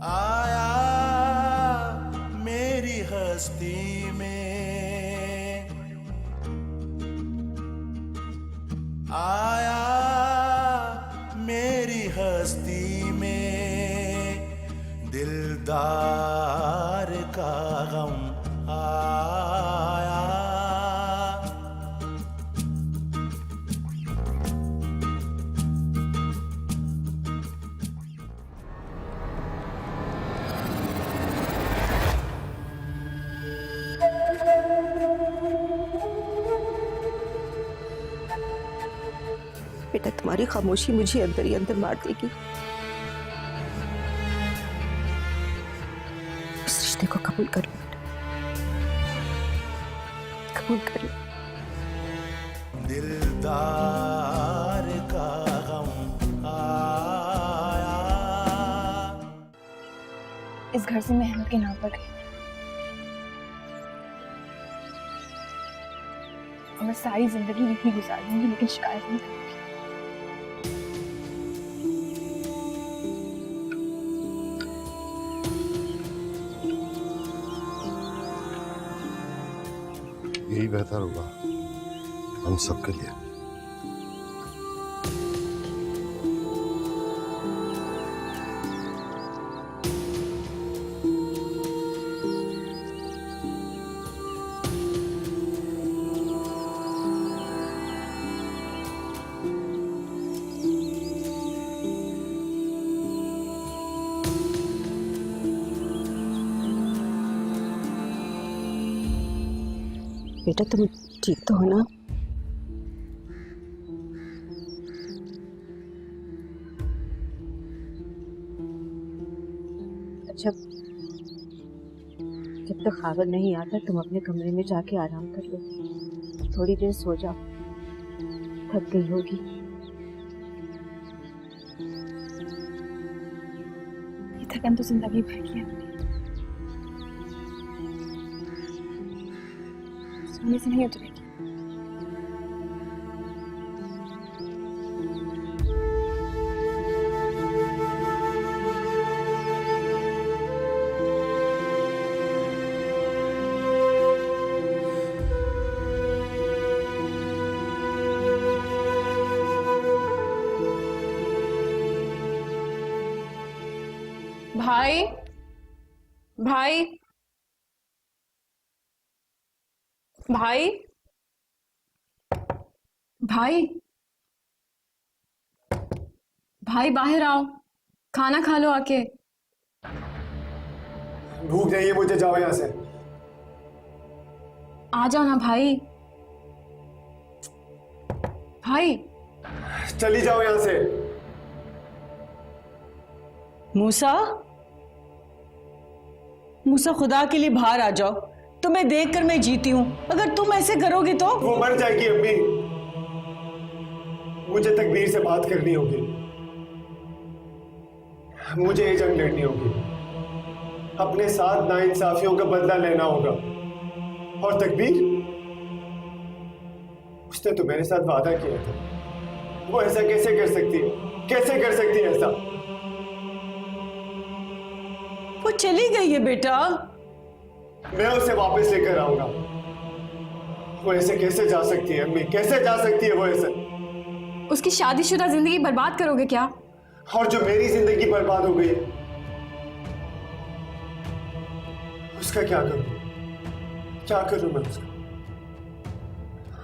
आया मेरी हस्ती में, आया मेरी हस्ती में, दिलदार का गम आया। बेटा, तुम्हारी खामोशी मुझे अंदर ही अंदर मार देगी। इस रिश्ते को कबूल कर लो बेटा, कबूल कर लो। दिलदार का गम आया। इस घर से मैं अहमद के नाम पर गई और मैं सारी जिंदगी यही गुजार दूंगी, लेकिन शिकायत नहीं करूंगी। यही बेहतर होगा हम सबके लिए। बेटा, तुम ठीक तो हो ना? अच्छा, जब तक खाबर नहीं आता तुम अपने कमरे में जाके आराम कर लो, थोड़ी देर सो जाओ, थक गई होगी। ये थकन तो जिंदगी भर की है, सोने से नहीं उतरेगी। भाई, भाई, भाई, भाई, भाई, बाहर आओ, खाना खा लो आके। भूख नहीं है मुझे, जाओ यहाँ से। आ जाओ ना भाई। भाई, चली जाओ यहाँ से। मूसा, मूसा, खुदा के लिए बाहर आ जाओ। तुम्हें देखकर मैं जीती हूं, अगर तुम ऐसे करोगे तो। वो मर जाएगी अम्मी, मुझे तकदीर से बात करनी होगी, मुझे ये जंग लड़नी होगी, अपने साथ नाइंसाफियों का बदला लेना होगा। और तकदीर, उसने तो मेरे साथ वादा किया था, वो ऐसा कैसे कर सकती है? कैसे कर सकती है ऐसा? वो चली गई है बेटा। मैं उसे वापस लेकर आऊंगा। वो ऐसे कैसे जा सकती है अम्मी, कैसे जा सकती है वो ऐसे? उसकी शादीशुदा जिंदगी बर्बाद करोगे क्या? और जो मेरी जिंदगी बर्बाद हो गई उसका क्या करूं? क्या करूं मैं उसका?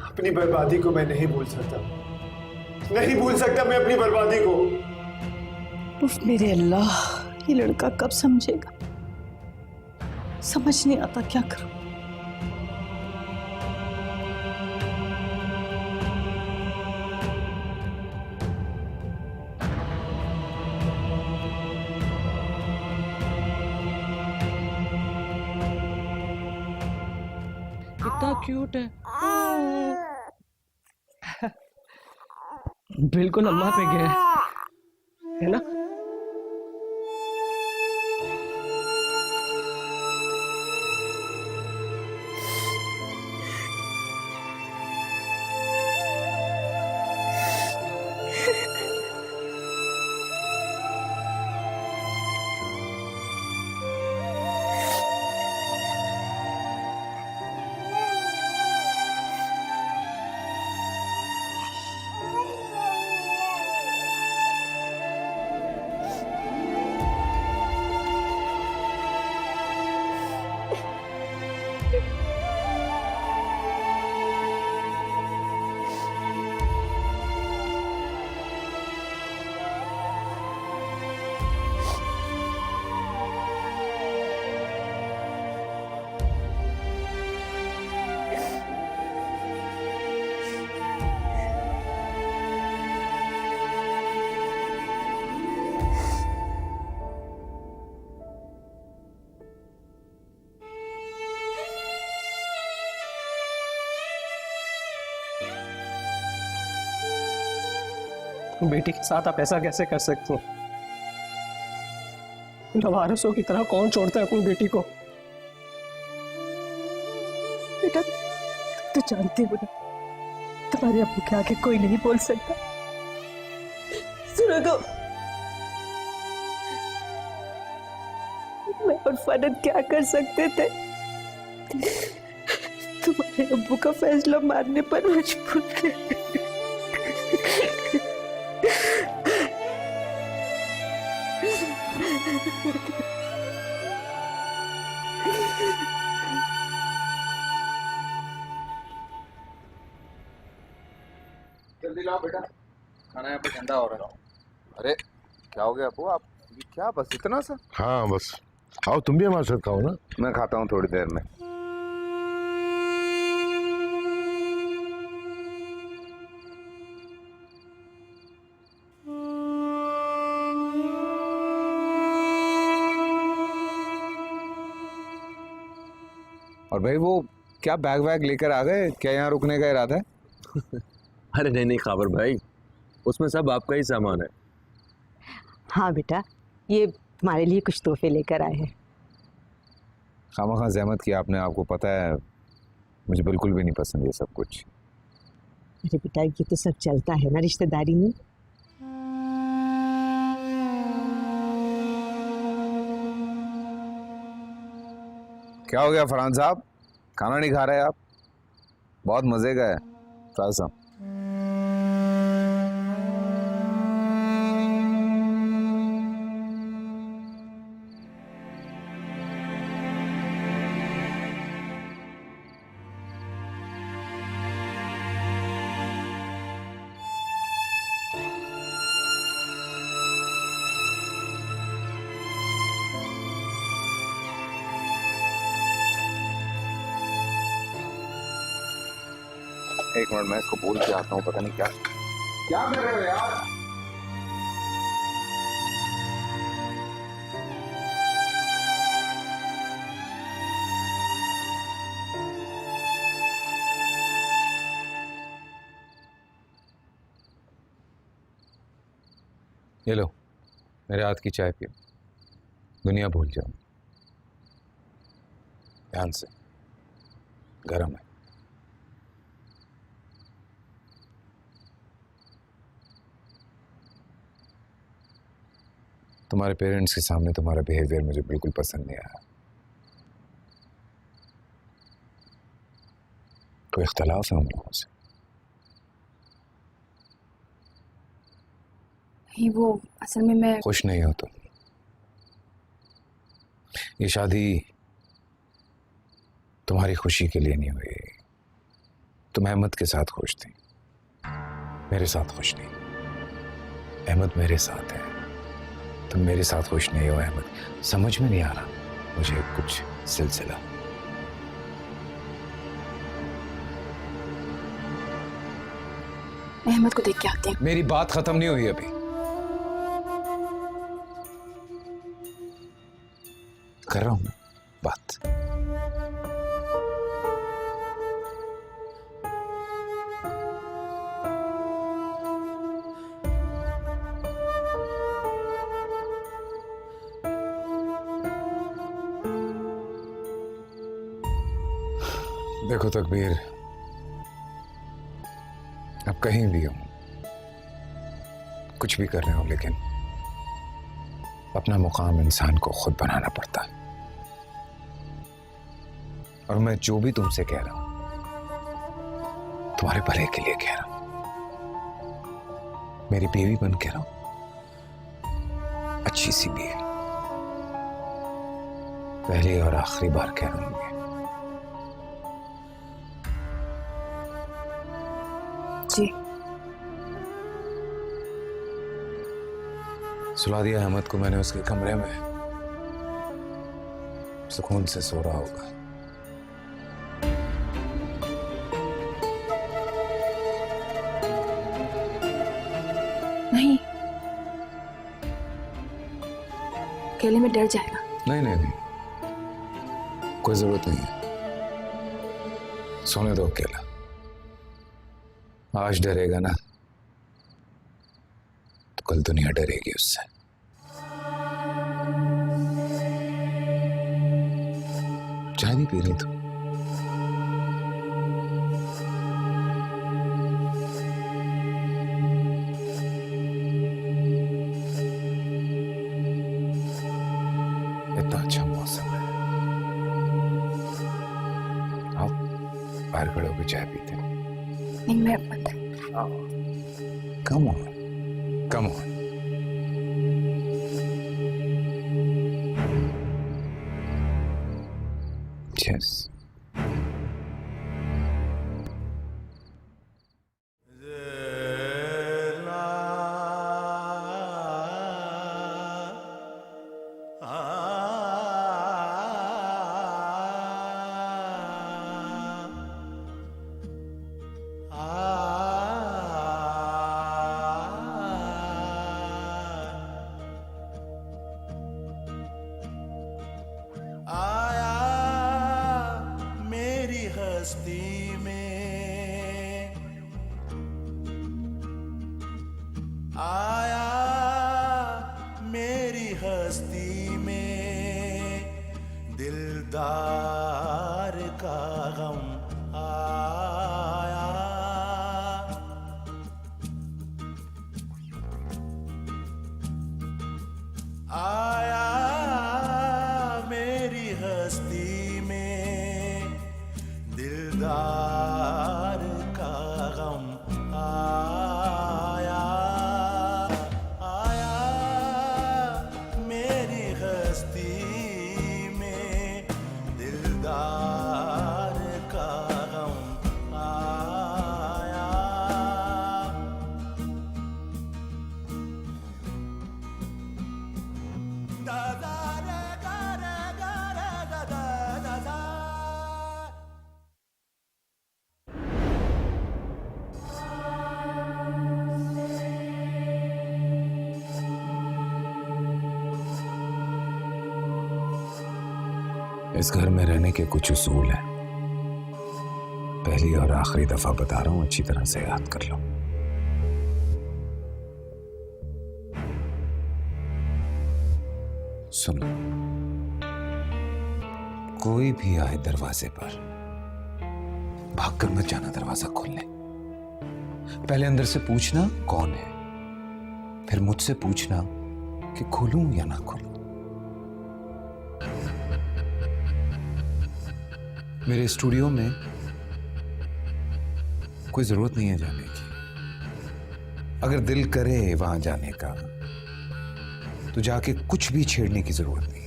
अपनी बर्बादी को मैं नहीं भूल सकता, नहीं भूल सकता मैं अपनी बर्बादी को। उफ मेरे अल्लाह, ये लड़का कब समझेगा? समझ नहीं आता क्या करूं। कितना क्यूट है। बिल्कुल अम्मा पे गया है ना? बेटी के साथ आप ऐसा कैसे कर सकते हो? लवारिसों की तरह कौन छोड़ता है अपनी बेटी को? बेटा तो जानती हो ना, तुम्हारे अब्बू के आगे कोई नहीं बोल सकता। सुनो तो, मैं और फरहत क्या कर सकते थे? तुम्हारे अब्बू का फैसला मानने पर मजबूर थे। जल्दी लाओ बेटा, खाना यहाँ पे ठंडा हो रहा है। अरे क्या हो गया अबू, आप ये क्या बस इतना सा? हाँ बस, आओ तुम भी हमारे साथ खाओ ना। मैं खाता हूँ थोड़ी देर में। और भाई वो क्या बैग वैग लेकर आ गए? क्या यहाँ रुकने का इरादा है? अरे नहीं खाबर भाई, उसमें सब आपका ही सामान है। हाँ बेटा, ये तुम्हारे लिए कुछ तोहफे लेकर आए हैं। खामखा ज़हमत किया आपने, आपको पता है मुझे बिल्कुल भी नहीं पसंद ये सब कुछ। अरे बेटा, ये तो सब चलता है ना रिश्तेदारी में। क्या हो गया फरहान साहब, खाना नहीं खा रहे आप? बहुत मजे का है थोड़ा एक मिनट, मैं इसको बोल के आता हूँ, पता नहीं क्या कर रहे हो यार। ये लो मेरे हाथ की चाय पियो, दुनिया भूल जाओ। ध्यान से, गरम है। तुम्हारे पेरेंट्स के सामने तुम्हारा बिहेवियर मुझे बिल्कुल पसंद नहीं आया। कोई इख्तलाफ है हम लोगों से? नहीं, वो असल में मैं खुश नहीं हो तुम? ये शादी तुम्हारी खुशी के लिए नहीं हुई। तुम अहमद के साथ खुश थी, मेरे साथ खुश नहीं। अहमद मेरे साथ है, तुम मेरे साथ खुश नहीं हो अहमद। समझ में नहीं आ रहा मुझे कुछ सिलसिला। अहमद को देख के आते हैं। मेरी बात खत्म नहीं हुई अभी। कर रहा हूं मैं बात। देखो तकबीर, अब कहीं भी हूं, कुछ भी कर रहे हो, लेकिन अपना मुकाम इंसान को खुद बनाना पड़ता है। और मैं जो भी तुमसे कह रहा हूं तुम्हारे भले के लिए कह रहा हूं। मेरी बीवी बन के रहो, अच्छी सी बीवी। पहली और आखिरी बार कह रहा हूं। जी। सुला दिया अहमद को मैंने उसके कमरे में, सुकून से सो रहा होगा। नहीं, अकेले में डर जाएगा। नहीं नहीं नहीं, कोई जरूरत नहीं है, सोने दो अकेला। आज डरेगा ना कल दुनिया डरेगी उससे। चाय नहीं पी रही तू? इतना अच्छा मौसम है, आओ बाहर खड़े होकर चाय पीते हैं। नहीं, मैं मत। Come on, come on. Yes. आया मेरी हस्ती में, आया मेरी हस्ती में, दिलदार का गम आया। आया मेरी हस्ती में, दिलदार का गम आया। आया मेरी हस्ती में, दिलदार का गम आया। दादा रे गा रे गा रे दा दा दा दा। इस घर में रहने के कुछ उसूल हैं। पहली और आखिरी दफा बता रहा हूं, अच्छी तरह से याद कर लो। सुनो, कोई भी आए दरवाजे पर भागकर मत जाना दरवाजा खोलने। पहले अंदर से पूछना कौन है, फिर मुझसे पूछना कि खोलूं या ना खोलूं। मेरे स्टूडियो में कोई जरूरत नहीं है जाने की। अगर दिल करे वहां जाने का तो जाके कुछ भी छेड़ने की जरूरत नहीं।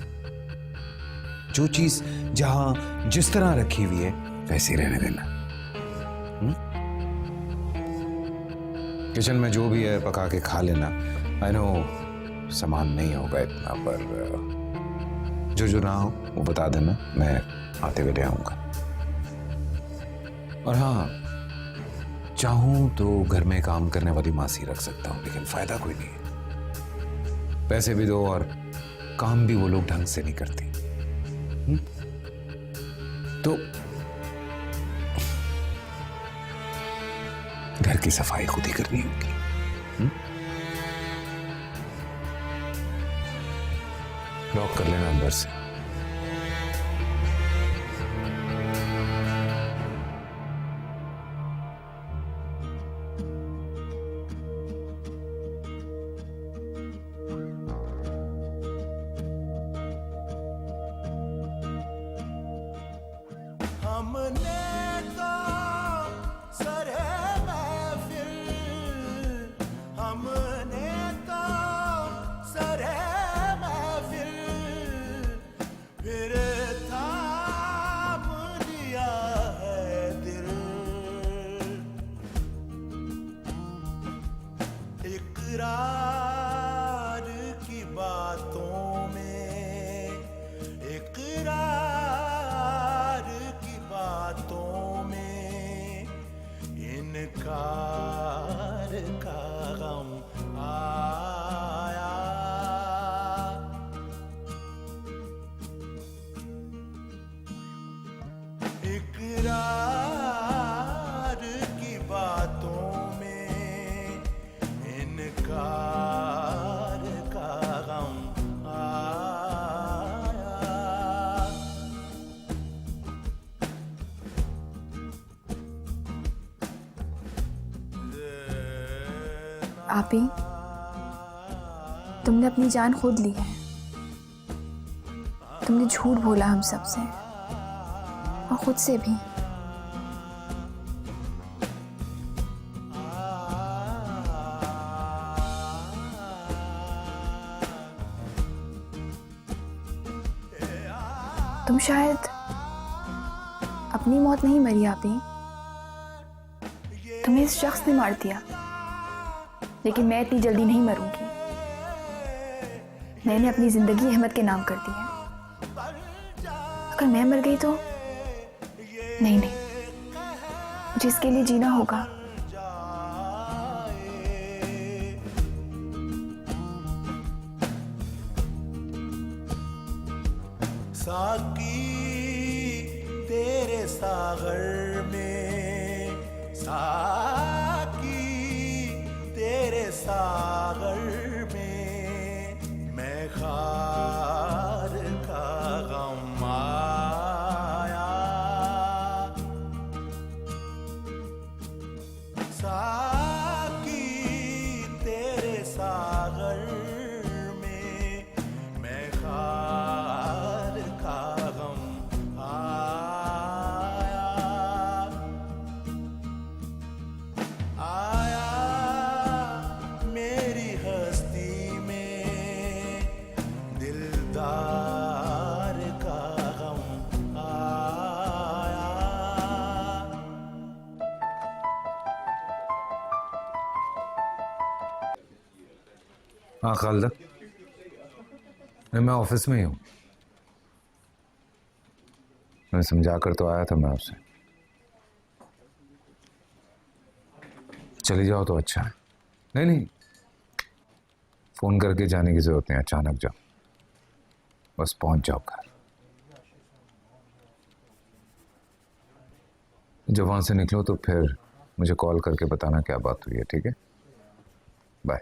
जो चीज जहां जिस तरह रखी हुई है वैसे ही रहने देना। किचन में जो भी है पका के खा लेना। आई नो सामान नहीं होगा इतना, पर जो ना हो वो बता देना, मैं आते हुए ले आऊंगा। और हाँ, चाहूं तो घर में काम करने वाली मासी रख सकता हूं, लेकिन फायदा कोई नहीं है। पैसे भी दो और काम भी वो लोग ढंग से नहीं करती। तो घर की सफाई खुद ही करनी होगी। लॉक कर लेना अंदर से। हमने तो सरे महफिल, हमने तो सरे महफिल, फिर थाम लिया है दिल। इकरार की बातों में, इकरार की बातों में, इनकार का गम आया। इकरार की बातों में, इनकार आप ही तुमने अपनी जान खुद ली है। तुमने झूठ बोला हम सबसे और खुद से भी। तुम शायद अपनी मौत नहीं मरी आप ही, तुम्हें इस शख्स ने मार दिया, लेकिन मैं इतनी जल्दी नहीं मरूंगी। मैंने अपनी जिंदगी अहमद के नाम कर दी है। अगर मैं मर गई तो नहीं, मुझे इसके लिए जीना होगा। साकी तेरे सागर में, साकी तेरे सागर में, मैं खार का गम आया। साकी तेरे सागर में, मैं खार का गम आया। आया मेरी हस्ती में, दिलदार का गम आया। हाँ खालिदा, मैं ऑफिस में ही हूँ। मैं समझा कर तो आया था मैं आपसे। चली जाओ तो अच्छा है। नहीं, फोन करके जाने की जरूरत नहीं, अचानक जाओ, बस पहुंच जाओ घर। जब वहां से निकलो तो फिर मुझे कॉल करके बताना क्या बात हुई है, ठीक है? बाय।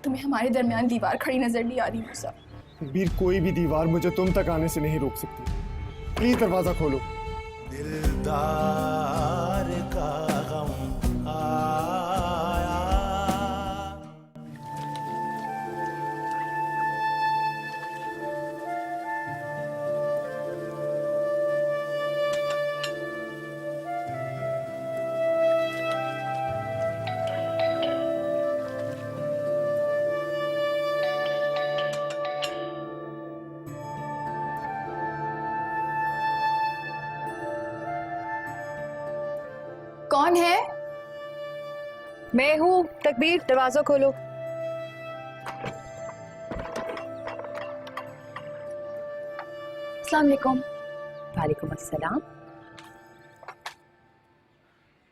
तुम्हें हमारे दरमियान दीवार खड़ी नजर नहीं आ रही मूसा? वीर, कोई भी दीवार मुझे तुम तक आने से नहीं रोक सकती। प्लीज दरवाजा खोलो। दिलदार का गम आया। कौन है? मैं हूँ तकबीर, दरवाजा खोलो। अस्सलाम वालेकुम। वालेकुम अस्सलाम।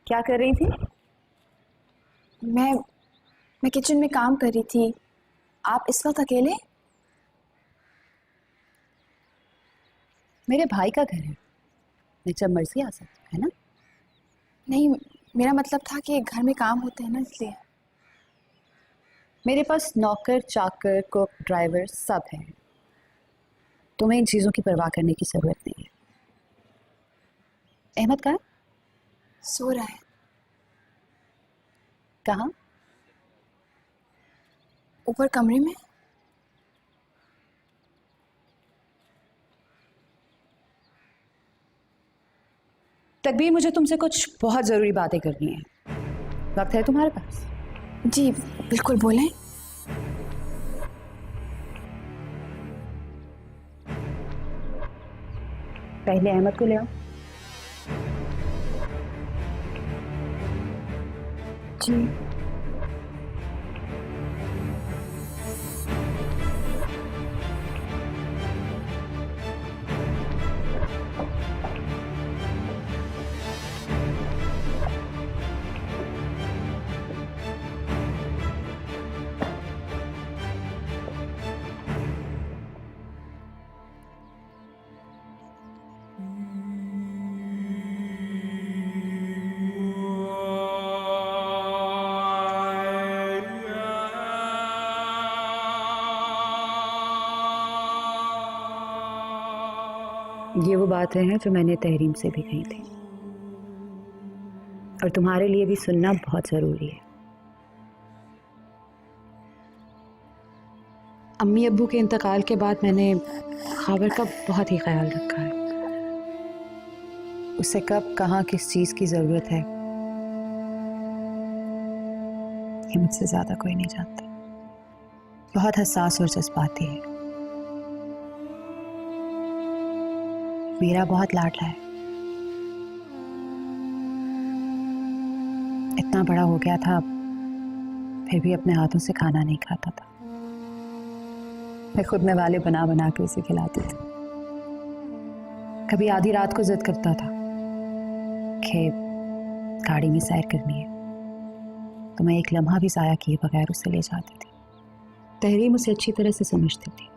क्या कर रही थी? मैं किचन में काम कर रही थी। आप इस वक्त अकेले? मेरे भाई का घर है, मैं जब मर्जी आ सकती, है ना? नहीं, मेरा मतलब था कि घर में काम होते हैं ना, इसलिए। मेरे पास नौकर, चाकर, कुक, ड्राइवर सब है। तुम्हें इन चीज़ों की परवाह करने की ज़रूरत नहीं है। अहमद कहाँ? सो रहा है। कहाँ? ऊपर कमरे में। तकबीर, मुझे तुमसे कुछ बहुत ज़रूरी बातें करनी है। वक्त है तुम्हारे पास? जी बिल्कुल, बोलें। पहले अहमद को ले आओ। जी। ये वो बातें हैं जो मैंने तहरीम से भी कही थी, और तुम्हारे लिए भी सुनना बहुत ज़रूरी है। अम्मी अब्बू के इंतकाल के बाद मैंने खाबर का बहुत ही ख्याल रखा है। उसे कब कहाँ किस चीज़ की ज़रूरत है ये मुझसे ज़्यादा कोई नहीं जानता। बहुत हसास और जज्बाती है। मेरा बहुत लाडला है। इतना बड़ा हो गया था फिर भी अपने हाथों से खाना नहीं खाता था। मैं खुद में वाले बना बना के उसे खिलाती थी। कभी आधी रात को जिद करता था कि गाड़ी में सैर करनी है, तो मैं एक लम्हा भी ज़ाया किए बगैर उसे ले जाती थी। तहरीम उसे अच्छी तरह से समझती थी।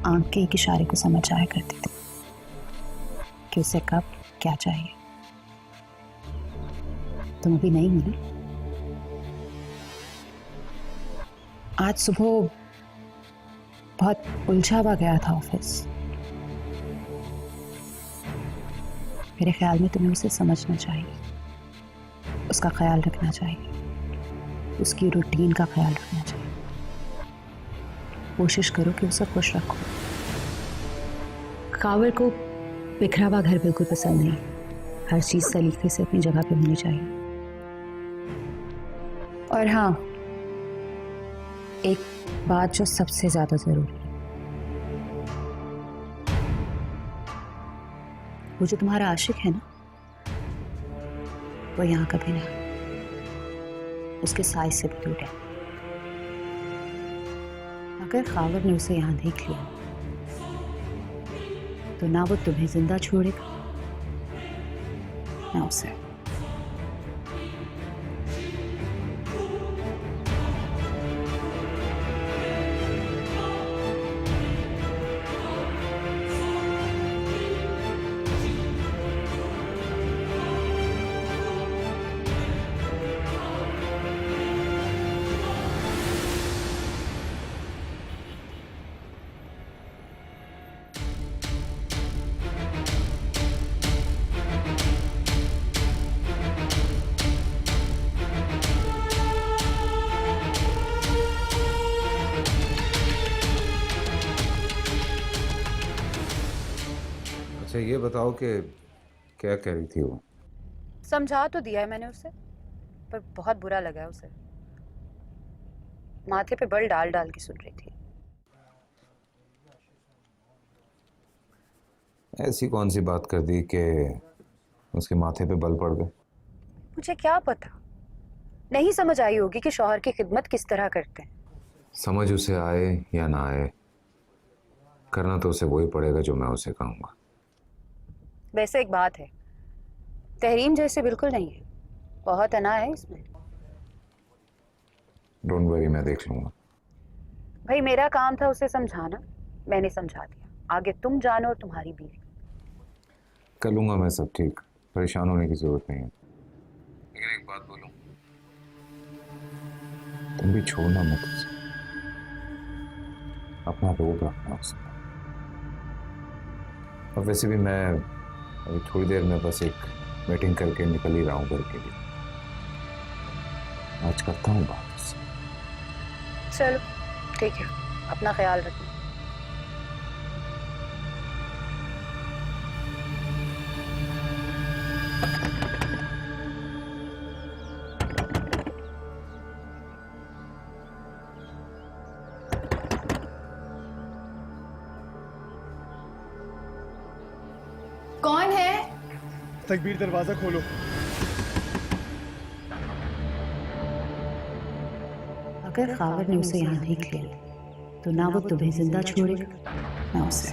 आंख के एक इशारे को समझ जाया करती थी कि उसे कब क्या चाहिए। तुम अभी नहीं मिली? आज सुबह बहुत उलझा हुआ गया था ऑफिस। मेरे ख्याल में तुम्हें उसे समझना चाहिए, उसका ख्याल रखना चाहिए, उसकी रूटीन का ख्याल रखना चाहिए। कोशिश करो कि उसे खुश रखो। कावर को बिखरा हुआ घर बिल्कुल पसंद नहीं। हर चीज़ सलीके से अपनी जगह पे होनी चाहिए। और हाँ, एक बात जो सबसे ज़्यादा ज़रूरी है, वो जो तुम्हारा आशिक है ना, वो यहाँ कभी ना उसके साइज से भी दूर है। अगर खावर ने उसे यहाँ देख लिया तो ना वो तुम्हें जिंदा छोड़ेगा ना उसे। अच्छा ये बताओ कि क्या कह रही थी वो? समझा तो दिया है मैंने उसे, पर बहुत बुरा लगा है उसे। माथे पे बल डाल डाल के सुन रही थी। ऐसी कौन सी बात कर दी कि उसके माथे पे बल पड़ गए? मुझे क्या पता, नहीं समझ आई होगी कि शौहर की खिदमत किस तरह करते हैं। समझ उसे आए या ना आए, करना तो उसे वही पड़ेगा जो मैं उसे कहूँगा। वैसे एक बात है, तहरीम जैसे बिल्कुल नहीं है, बहुत अना है इसमें। डोंट वरी, मैं देख लूंगा। भाई मेरा काम था उसे समझाना, मैंने समझा दिया। आगे तुम जानो और तुम्हारी बीवी। कर लूंगा मैं सब ठीक, परेशान होने की जरूरत नहीं है। लेकिन एक बात बोलूं, तुम भी छोड़ना मत उसे, अपना रोब रखना उसका। और वैसे भी मैं अभी थोड़ी देर में बस एक मीटिंग करके निकल ही रहा हूँ घर के लिए। आज करता हूँ बात उससे। चलो ठीक है, अपना ख्याल रखना। कौन है? तकबीर, दरवाजा खोलो। अगर खावर ने उसे यहाँ देख लिया तो ना वो तुम्हें जिंदा छोड़ेगा ना उसे।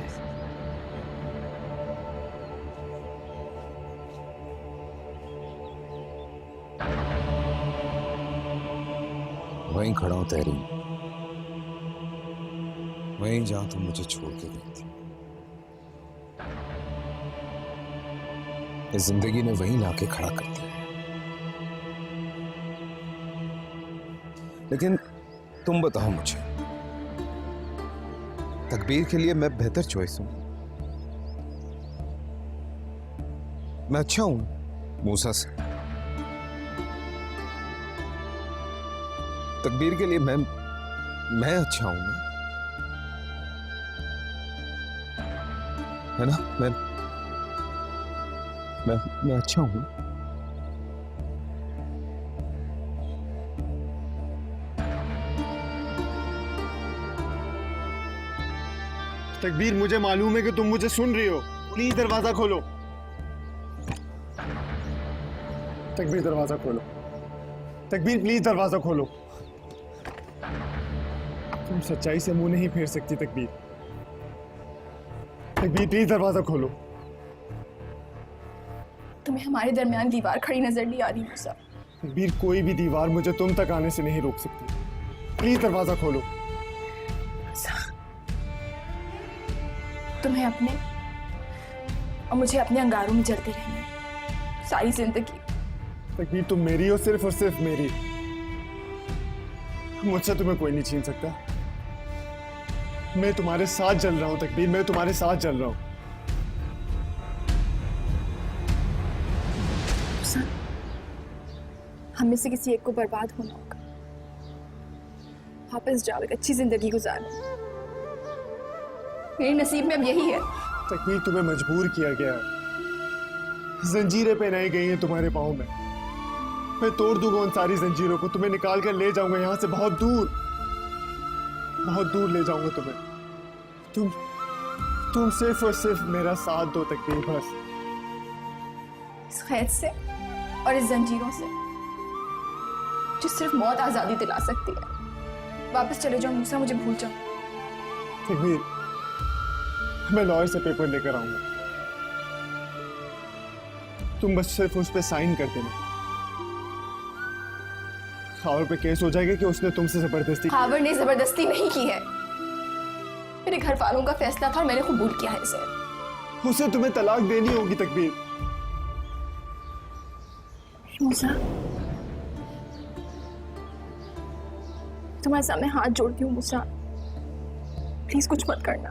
वहीं खड़ा हूं तहरीम, वहीं जहां तुम मुझे छोड़ के गई थी। इस जिंदगी ने वहीं लाके खड़ा कर दिया। लेकिन तुम बताओ मुझे, तकबीर के लिए मैं बेहतर चॉइस हूं मैं अच्छा हूं मूसा से। तकबीर के लिए मैं अच्छा हूं ना, है ना? मैं अच्छा हूं। तकबीर, मुझे मालूम है कि तुम मुझे सुन रही हो। प्लीज दरवाजा खोलो। तकबीर, दरवाजा खोलो। तकबीर, प्लीज दरवाजा खोलो। तुम सच्चाई से मुंह नहीं फेर सकती तकबीर। तकबीर, प्लीज दरवाजा खोलो। तुम्हें हमारे दरमियान दीवार खड़ी नजर नहीं आ रही मूसा? तकबीर, कोई भी दीवार मुझे तुम तक आने से नहीं रोक सकती। प्लीज दरवाजा खोलो। तुम्हें अपने और मुझे अपने अंगारों में जलते रहना है सारी जिंदगी। तकबीर, तुम मेरी हो, सिर्फ और सिर्फ मेरी। मुझसे तुम्हें कोई नहीं छीन सकता। मैं तुम्हारे साथ जल रहा हूं तकबीर, मैं तुम्हारे साथ जल रहा हूं। हम में से किसी एक को बर्बाद होना होगा। वापस जाओ, एक अच्छी जिंदगी गुजारो। मेरे नसीब में अब यही है। तकबीर, तुम्हें मजबूर किया गया है। जंजीरें पहनाई गई हैं तुम्हारे पाँव में। मैं तोड़ दूंगा उन सारी जंजीरों को, तुम्हें निकाल कर ले जाऊंगा यहाँ से बहुत दूर ले जाऊंगा तुम्हें। तुम सिर्फ और सिर्फ मेरा साथ दो तकबीर, बस। इस कैद से और इस जंजीरों से जो सिर्फ मौत आजादी दिला सकती है। वापस चले जाओ मूसा, मुझे भूल जाओ। तकबीर, मैं लॉयर से पेपर लेकर आऊंगा। तुम बस सिर्फ उस पर साइन कर देना। खावर पे केस हो जाएगा कि उसने तुमसे जबरदस्ती। खावर ने जबरदस्ती नहीं की है, मेरे घर वालों का फैसला था और मैंने कबूल किया है इसे। उसे तुम्हें तलाक देनी होगी तकबीर। मूसा, तुम्हारे सामने हाथ जोड़ती हूँ मूसा, प्लीज कुछ मत करना।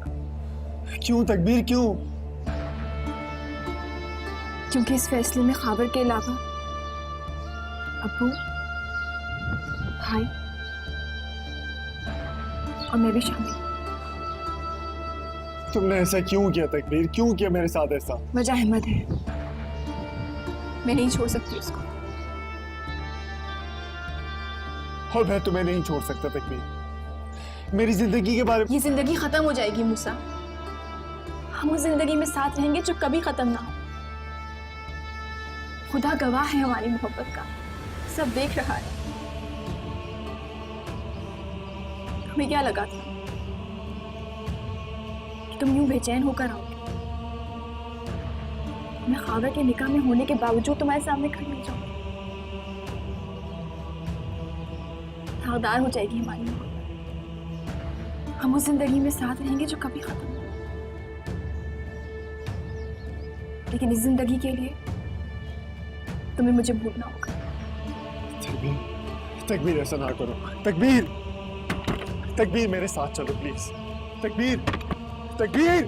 क्यों तकबीर, क्यों? क्योंकि इस फैसले में खावर के अलावा अब्बू, भाई और मैं भी शामिल। तुमने ऐसा क्यों किया तकबीर, क्यों किया मेरे साथ ऐसा? वजह अहमद है, मैं नहीं छोड़ सकती उसको। और मैं तुम्हें नहीं छोड़ सकता तकबीर। मेरी जिंदगी के बारे में। ये जिंदगी खत्म हो जाएगी मूसा, हम उस जिंदगी में साथ रहेंगे जो कभी खत्म ना हो। खुदा गवाह है हमारी मोहब्बत का, सब देख रहा है। तुम्हें क्या लगा था कि तुम यूं बेचैन होकर आओगे? मैं खावर के निकाह में होने के बावजूद तुम्हारे सामने खड़ी हो जाऊंगी। दागदार हो जाएगी हमारी मोहब्बत। हम उस जिंदगी में साथ रहेंगे जो कभी खत्म नहीं। लेकिन इस जिंदगी के लिए तुम्हें मुझे भूलना होगा। तकबीर, ऐसा ना करो तकबीर। तकबीर, मेरे साथ चलो प्लीज। तकबीर, तकबीर,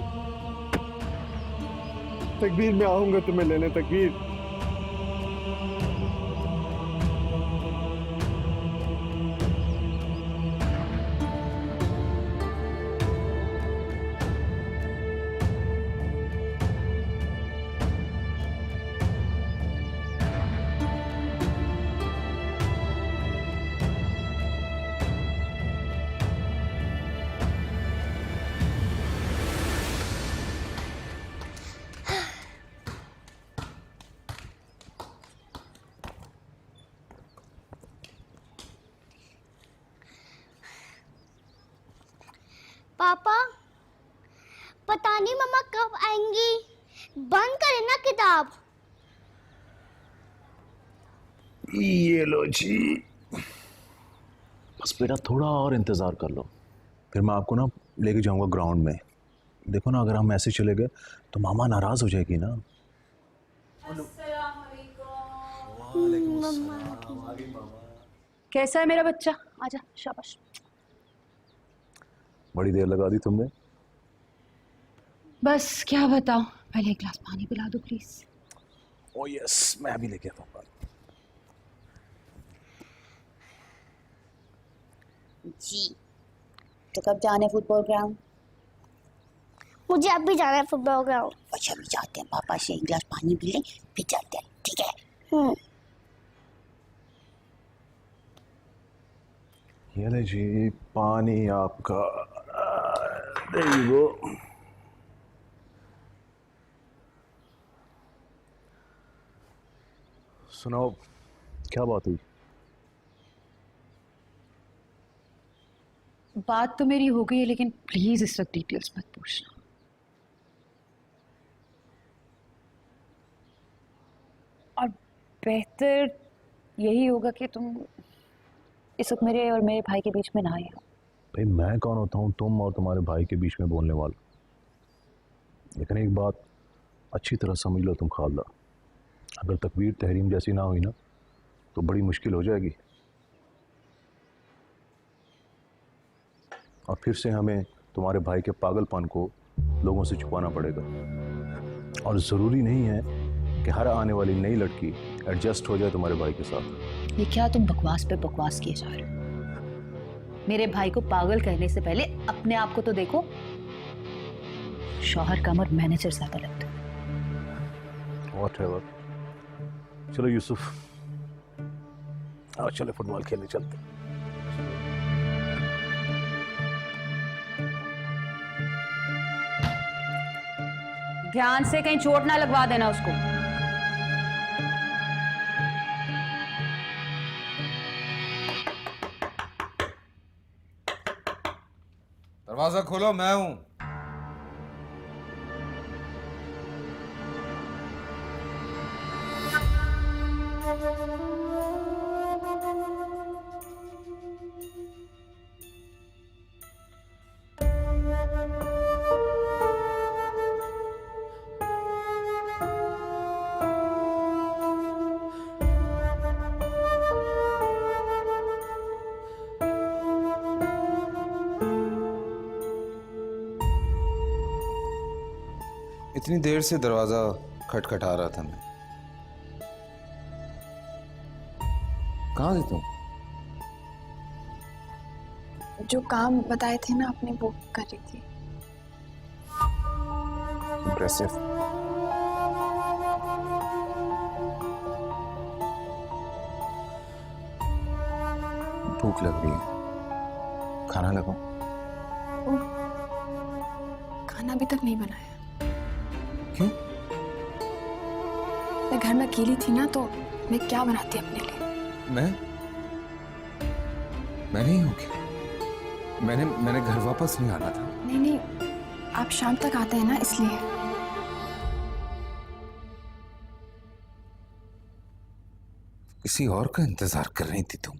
तकबीर, मैं आऊंगा तुम्हें लेने तकबीर। पापा, पता नहीं मम्मा कब आएंगी। बंद करें ना किताब। ये लो जी। बस बेटा थोड़ा और इंतज़ार कर लो, फिर मैं आपको ना लेके जाऊंगा ग्राउंड में। देखो ना, अगर हम ऐसे चले गए तो मामा नाराज़ हो जाएगी ना। कैसा है मेरा बच्चा? आजा, शाबाश। बड़ी देर लगा दी तुमने। बस क्या बताओ, पहले एक गिलास पानी पिला दो प्लीज। ओ यस, मैं अभी लेके आता हूँ। जी तो कब जाने फुटबॉल ग्राउंड? मुझे अब भी जाना है फुटबॉल ग्राउंड। अच्छा अभी जाते हैं, पापा से एक गिलास पानी पी लें फिर चलते हैं, ठीक है? ये लीजिए पानी आपका। There you go. सुनाओ, क्या बात हुई? बात तो मेरी हो गई है, लेकिन प्लीज इस वक्त डिटेल्स मत पूछना। और बेहतर यही होगा कि तुम इस वक्त मेरे और मेरे भाई के बीच में ना आए हो। भाई मैं कौन होता हूँ तुम और तुम्हारे भाई के बीच में बोलने वाला? लेकिन एक बात अच्छी तरह समझ लो तुम खालदा, अगर तकबीर तहरीम जैसी ना हुई ना तो बड़ी मुश्किल हो जाएगी, और फिर से हमें तुम्हारे भाई के पागलपन को लोगों से छुपाना पड़ेगा। और ज़रूरी नहीं है कि हर आने वाली नई लड़की एडजस्ट हो जाए तुम्हारे भाई के साथ। ये क्या तुम बकवास पे बकवास किए जा रहे हो? मेरे भाई को पागल कहने से पहले अपने आप को तो देखो। शौहर कम और मैनेजर ज्यादा लगता है। Whatever. चलो यूसुफ, आओ चलो फुटबॉल खेलने चलते। ध्यान से कहीं चोट ना लगवा देना उसको। दरवाजा खोलो, मैं हूं। इतनी देर से दरवाजा खटखटा रहा था मैं। कहाँ थे तुम? जो काम बताए थे ना आपने वो कर रही थी। इम्प्रेसिव। भूख लग रही है, खाना लगाओ। खाना अभी तक नहीं बनाया। क्यों? मैं घर में अकेली थी ना, तो मैं क्या बनाती अपने लिए। मैं नहीं हूँ क्या? मैंने घर वापस नहीं आना था। नहीं नहीं, आप शाम तक आते हैं ना, इसलिए। किसी और का इंतजार कर रही थी तुम?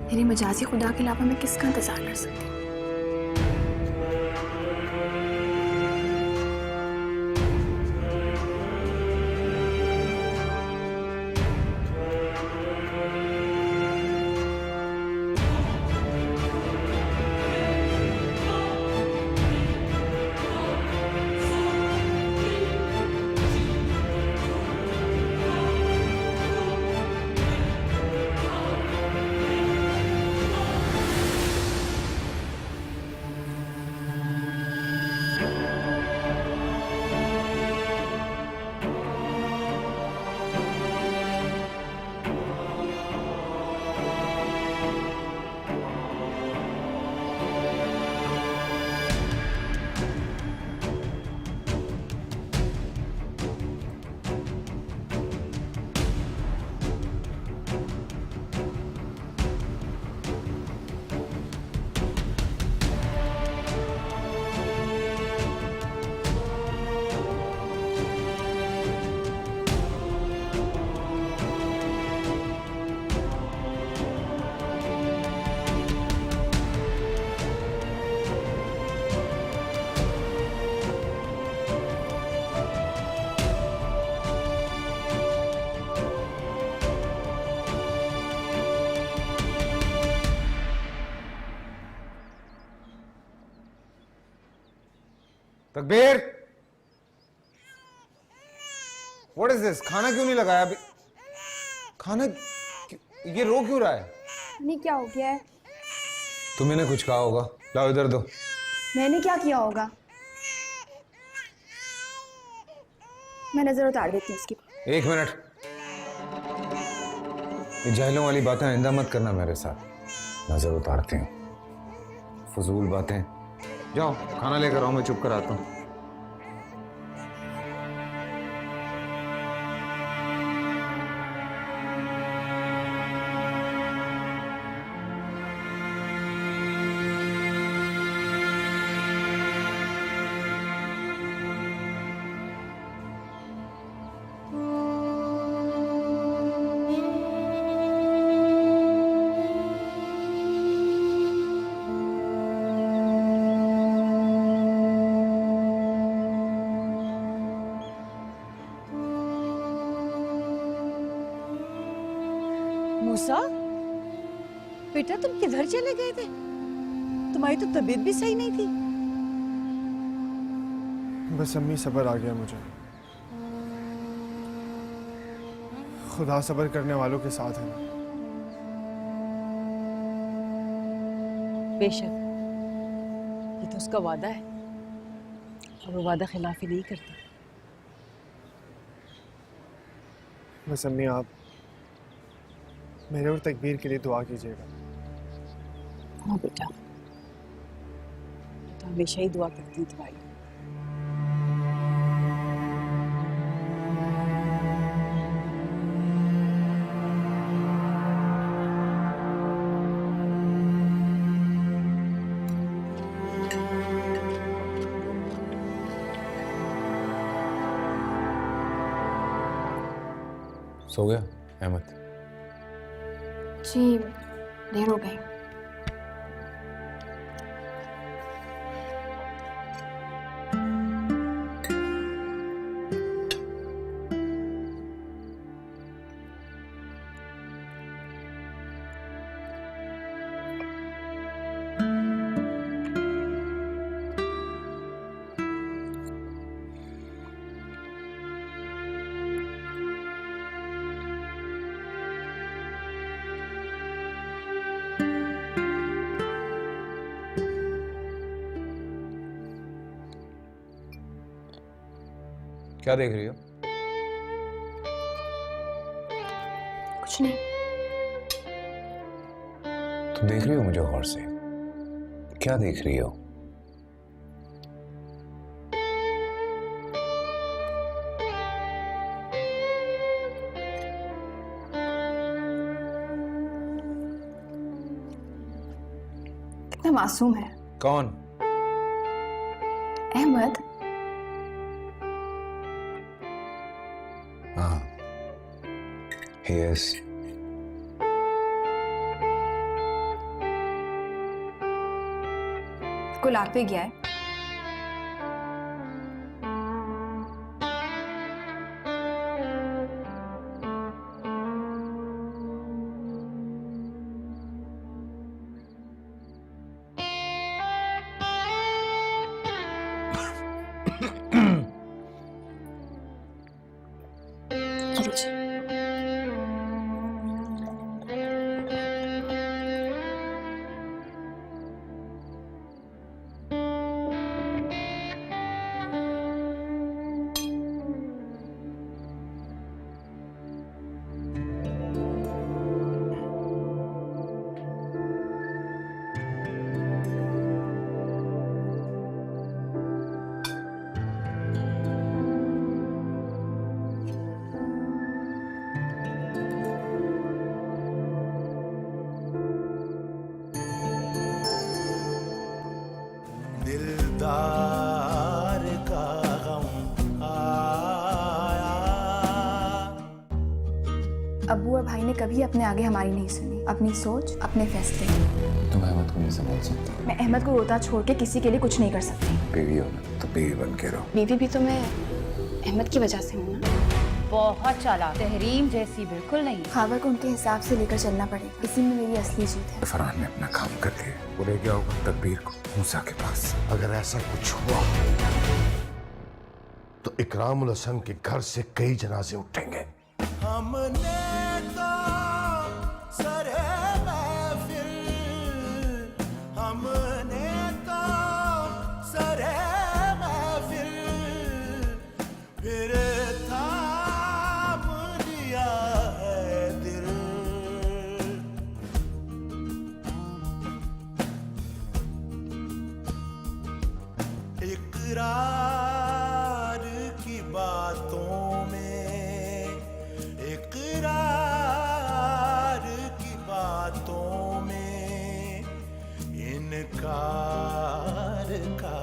मेरी मजाजी खुदा के अलावा मैं किसका इंतजार कर सकती हूँ? तकबीर, व्हाट इज दिस? खाना क्यों नहीं लगाया अभी? खाना ये रो क्यों रहा है? नहीं क्या हो गया है? तुम्हें कुछ कहा होगा, लाओ इधर दो। मैंने क्या किया होगा? मैं नजर उतार देती हूँ उसकी। एक मिनट, ये जहलों वाली बातें आइंदा मत करना मेरे साथ। नजर उतारते हैं, फजूल बातें। जाओ खाना लेकर आओ, मैं चुप कर आता हूँ। मूसा, बेटा तुम किधर चले गए थे? तुम्हारी तो तबीयत भी सही नहीं थी। बस अम्मी, सब्र आ गया मुझे। खुदा सब्र करने वालों के साथ है ना। बेशक, ये तो उसका वादा है और वो वादा खिलाफी नहीं करता। बस अम्मी, आप मेरे और तकबीर के लिए दुआ कीजिएगा। हाँ बेटा, तो हमेशा ही दुआ करती हूँ तुम्हारी। सो गया अहमद? जी देर हो गई। क्या देख रही हो? कुछ नहीं। तुम देख रही हो मुझे गौर से? क्या देख रही हो? कितना मासूम है। कौन? अहमद। हाँ, he is. गुलाब पे गया है। दिलदार का गम आया। अब्बू और भाई ने कभी अपने आगे हमारी नहीं सुनी। अपनी सोच, अपने फैसले। तुम अहमद को नहीं संभाल सकती। मैं अहमद को रोता छोड़ के किसी के लिए कुछ नहीं कर सकती। बीवी हो ना, तो बीवी बन के रहो। बीवी भी तो मैं अहमद की वजह से हूँ ना। बहुत चालाक, तहरीम जैसी बिल्कुल नहीं। खावर को उनके हिसाब से लेकर चलना पड़ेगा, इसी में मेरी असली जीत है। फरहान ने अपना काम कर लिया, वो ले गया होगा तकबीर को मूसा के पास। अगर ऐसा कुछ हुआ तो इकरामुल हसन के घर से कई जनाजे उठेंगे। हमने तो सरे महफिल, हमने तो सरे महफिल, फिर थाम लिया है दिल। इकरार की बातों में, इकरार की बातों में इनकार का